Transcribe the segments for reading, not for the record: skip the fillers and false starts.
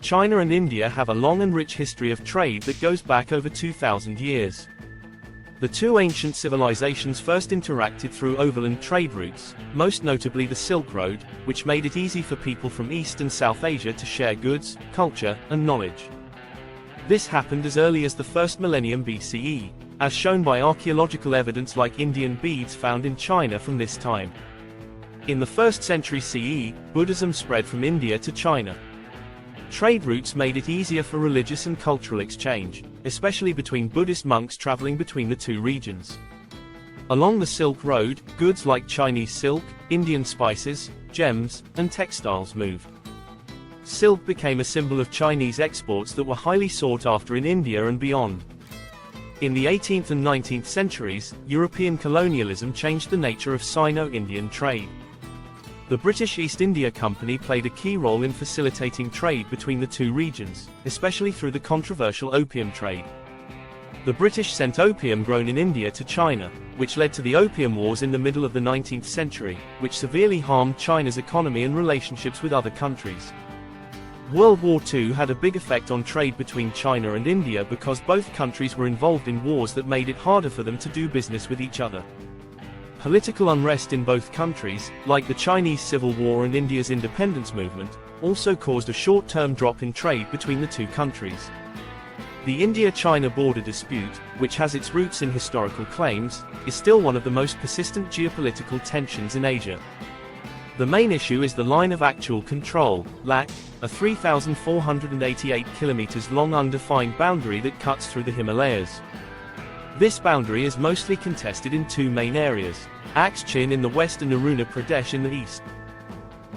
China and India have a long and rich history of trade that goes back over 2,000 years. The two ancient civilizations first interacted through overland trade routes, most notably the Silk Road, which made it easy for people from East and South Asia to share goods, culture, and knowledge. This happened as early as the first millennium BCE, as shown by archaeological evidence like Indian beads found in China from this time. In the 1st century CE, Buddhism spread from India to China. Trade routes made it easier for religious and cultural exchange, especially between Buddhist monks traveling between the two regions. Along the Silk Road, goods like Chinese silk, Indian spices, gems, and textiles moved. Silk became a symbol of Chinese exports that were highly sought after in India and beyond. In the 18th and 19th centuries, European colonialism changed the nature of Sino-Indian trade. The British East India Company played a key role in facilitating trade between the two regions, especially through the controversial opium trade. The British sent opium grown in India to China, which led to the Opium Wars in the middle of the 19th century, which severely harmed China's economy and relationships with other countries. World War II had a big effect on trade between China and India because both countries were involved in wars that made it harder for them to do business with each other. Political unrest in both countries, like the Chinese Civil War and India's independence movement, also caused a short-term drop in trade between the two countries. The India-China border dispute, which has its roots in historical claims, is still one of the most persistent geopolitical tensions in Asia. The main issue is the line of actual control, LAC, a 3,488 kilometers long undefined boundary that cuts through the Himalayas. This boundary is mostly contested in two main areas, Chin in the west and Arunachal Pradesh in the east.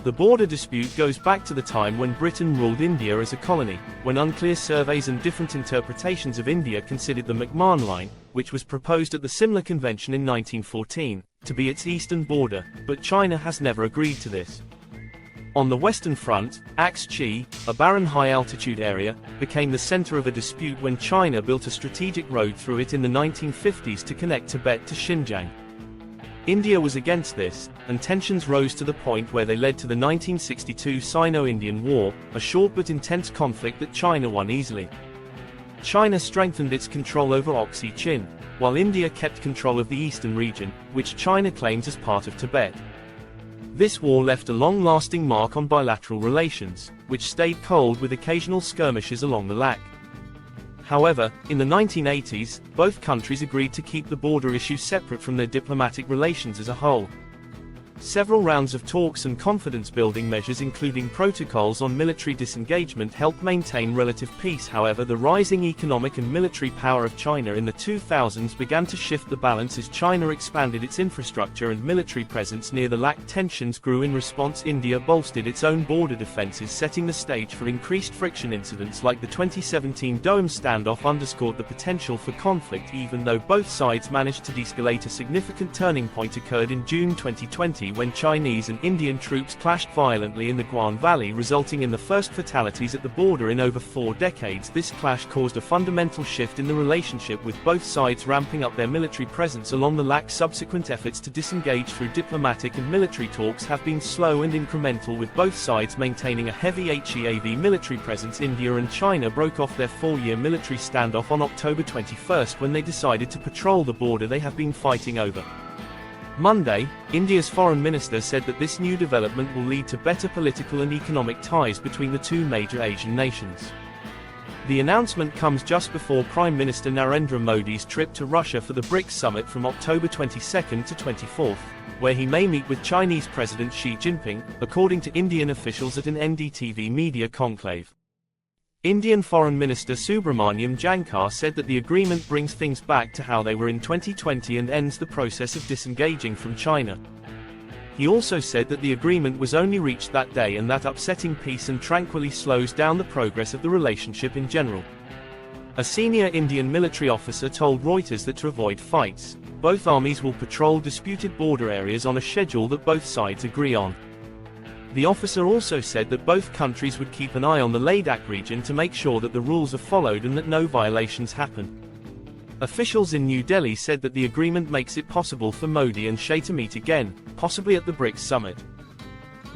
The border dispute goes back to the time when Britain ruled India as a colony, when unclear surveys and different interpretations of India considered the McMahon Line, which was proposed at the Simla Convention in 1914, to be its eastern border, but China has never agreed to this. On the western front, Chi, a barren high-altitude area, became the center of a dispute when China built a strategic road through it in the 1950s to connect Tibet to Xinjiang. India was against this, and tensions rose to the point where they led to the 1962 Sino-Indian War, a short but intense conflict that China won easily. China strengthened its control over Chin, while India kept control of the eastern region, which China claims as part of Tibet. This war left a long-lasting mark on bilateral relations, which stayed cold with occasional skirmishes along the LAC. However, in the 1980s, both countries agreed to keep the border issue separate from their diplomatic relations as a whole. Several rounds of talks and confidence-building measures including protocols on military disengagement helped maintain relative peace. However, the rising economic and military power of China in the 2000s began to shift the balance as China expanded its infrastructure and military presence near the LAC. Tensions grew in response. India bolstered its own border defenses, setting the stage for increased friction. Incidents like the 2017 Doham standoff underscored the potential for conflict. Even though both sides managed to de-escalate, a significant turning point occurred in June 2020 when Chinese and Indian troops clashed violently in the Guan Valley, resulting in the first fatalities at the border in over 4 decades. This clash caused a fundamental shift in the relationship, with both sides ramping up their military presence along the LAC. Subsequent efforts to disengage through diplomatic and military talks have been slow and incremental, with both sides maintaining a heavy HEAV military presence. India and China broke off their 4-year military standoff on October 21 when they decided to patrol the border they have been fighting over. Monday, India's foreign minister said that this new development will lead to better political and economic ties between the two major Asian nations. The announcement comes just before Prime Minister Narendra Modi's trip to Russia for the BRICS Summit from October 22 to 24, where he may meet with Chinese President Xi Jinping, according to Indian officials at an NDTV media conclave. Indian Foreign Minister Subramaniam Jankar said that the agreement brings things back to how they were in 2020 and ends the process of disengaging from China. He also said that the agreement was only reached that day and that upsetting peace and tranquility slows down the progress of the relationship in general. A senior Indian military officer told Reuters that to avoid fights, both armies will patrol disputed border areas on a schedule that both sides agree on. The officer also said that both countries would keep an eye on the Ladakh region to make sure that the rules are followed and that no violations happen. Officials in New Delhi said that the agreement makes it possible for Modi and Xi to meet again, possibly at the BRICS Summit.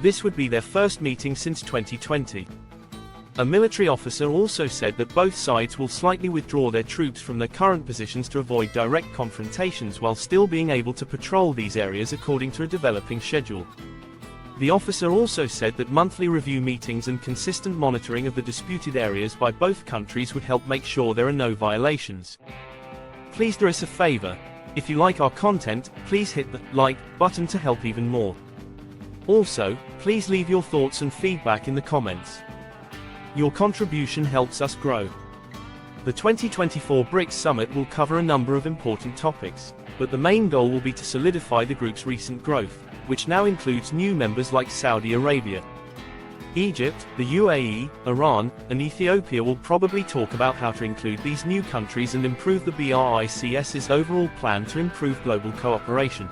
This would be their first meeting since 2020. A military officer also said that both sides will slightly withdraw their troops from their current positions to avoid direct confrontations while still being able to patrol these areas according to a developing schedule. The officer also said that monthly review meetings and consistent monitoring of the disputed areas by both countries would help make sure there are no violations. Please do us a favor. If you like our content, please hit the like button to help even more. Also, please leave your thoughts and feedback in the comments. Your contribution helps us grow. The 2024 BRICS Summit will cover a number of important topics, but the main goal will be to solidify the group's recent growth, which now includes new members like Saudi Arabia. Egypt, the UAE, Iran, and Ethiopia will probably talk about how to include these new countries and improve the BRICS's overall plan to improve global cooperation.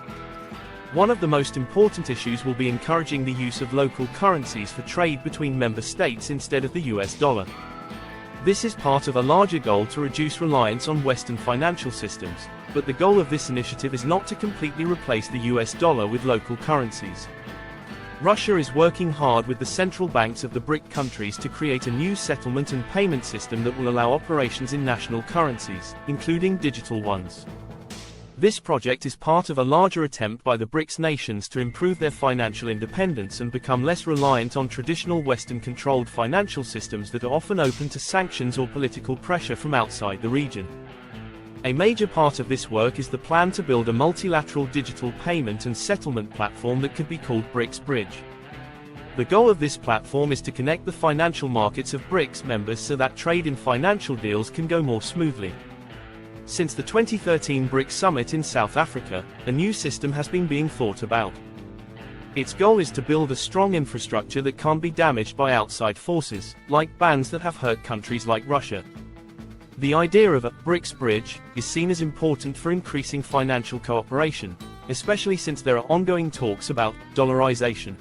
One of the most important issues will be encouraging the use of local currencies for trade between member states instead of the US dollar. This is part of a larger goal to reduce reliance on Western financial systems, but the goal of this initiative is not to completely replace the US dollar with local currencies. Russia is working hard with the central banks of the BRIC countries to create a new settlement and payment system that will allow operations in national currencies, including digital ones. This project is part of a larger attempt by the BRICS nations to improve their financial independence and become less reliant on traditional Western-controlled financial systems that are often open to sanctions or political pressure from outside the region. A major part of this work is the plan to build a multilateral digital payment and settlement platform that could be called BRICS Bridge. The goal of this platform is to connect the financial markets of BRICS members so that trade in financial deals can go more smoothly. Since the 2013 BRICS Summit in South Africa, a new system has been being thought about. Its goal is to build a strong infrastructure that can't be damaged by outside forces, like bans that have hurt countries like Russia. The idea of a BRICS bridge is seen as important for increasing financial cooperation, especially since there are ongoing talks about dollarization.